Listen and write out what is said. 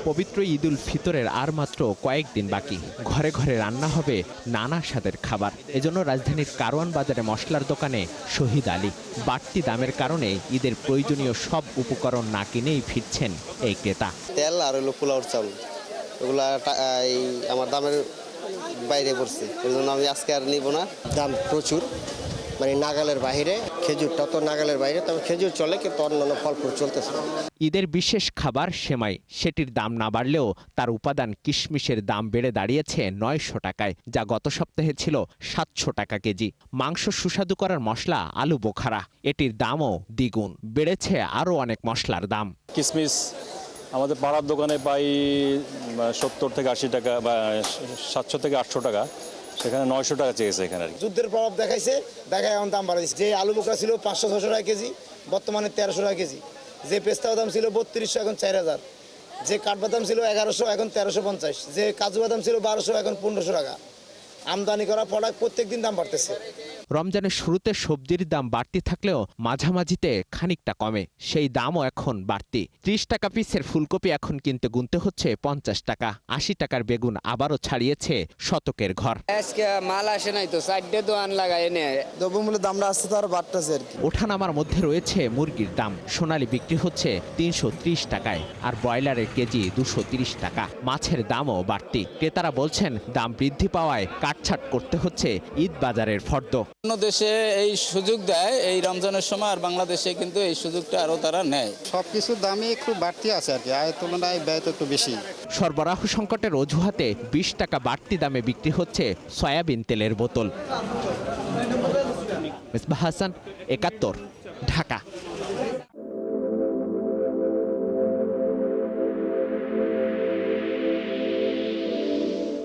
পবিত্র ঈদুল ফিতরের আর মাত্র কয়েকদিন বাকি। ঘরে ঘরে রান্না হবে নানা স্বাদের খাবার। এজন্য রাজধানীর কারওয়ান বাজারে মশলার দোকানে শহীদ আলী। বাড়তি দামের কারণে ঈদের প্রয়োজনীয় সব উপকরণ না কিনেই ফিরছেন এই ক্রেতা। তেল আর হলো পোলাওর চাউল, ওগুলা আমার দামের বাইরে পড়ছে, ওই জন্য আমি আজকে আর নিব না। দাম প্রচুর, মানে নাগালের বাইরে। খেজুরটা তো নাগালের বাইরে, তবে খেজুর চলে, কিন্তু অন্যান্য ফল ফুল চলতেছে। ঈদের বিশেষ খাবার সেমাই, সেটির দাম না বাড়লেও তার উপাদান কিশমিশের দাম বেড়ে দাঁড়িয়েছে 900 টাকায়, যা গত সপ্তাহে ছিল 700 টাকা কেজি। মাংস সুস্বাদু করার মশলা আলু বোখারা, এটির দামও দ্বিগুণ। বেড়েছে আরও অনেক মশলার দাম। কিশমিশ আমাদের পাড়ার দোকানে পাই 70 থেকে 80 টাকা, বা 700 থেকে 800 টাকা, সেখানে 900 টাকা চেয়েছে এখানে। যুদ্ধের প্রভাব দেখায় এখন দাম বাড়াইছে। যে আলু বোখরা ছিল 500-600 টাকা কেজি, বর্তমানে 1300 টাকা কেজি। যে পেস্তা বাদাম ছিল 3200, এখন 4000। যে কাঠবাদাম ছিল 1100, এখন 1350। যে কাজু বাদাম ছিল 1200, এখন 1500 টাকা। আমদানি করা প্রোডাক্ট প্রত্যেকদিন দাম বাড়তেছে। রমজানের শুরুতে সবজির দাম বাড়তি থাকলেও মাঝামাঝিতে খানিকটা কমে, সেই দামও এখন বাড়তি। 30 টাকা পিসের ফুলকপি এখন কিনতে গুনতে হচ্ছে 50 টাকা। 80 টাকার বেগুন আবারও ছাড়িয়েছে শতকের ঘর। আজকে মাল আসে নাই তো, 4টে দোকান লাগায় এনে দ্রব্যমূল্যের দামটা আসতে তো আর বাড়তেছে আর কি। ওঠানামার মধ্যে রয়েছে মুরগির দাম। সোনালী বিক্রি হচ্ছে 330 টাকায়, আর ব্রয়লারের কেজি 230 টাকা। মাছের দামও বাড়তি। ক্রেতারা বলছেন দাম বৃদ্ধি পাওয়ায় কাটছাট করতে হচ্ছে ঈদ বাজারের ফর্দ। অন্য দেশে এই সুযোগ দেয় এই রমজানের সময়, আর বাংলাদেশে কিন্তু এই সুযোগটা আরও তারা নেয়। সবকিছুর দামই একটু বাড়তি আছে আর কি, আয়ের তুলনায় ব্যয় তো একটু বেশি। সরবরাহ সংকটের অজুহাতে 20 টাকা বাড়তি দামে বিক্রি হচ্ছে সয়াবিন তেলের বোতল। মিসবাহ হাসান, 71, ঢাকা।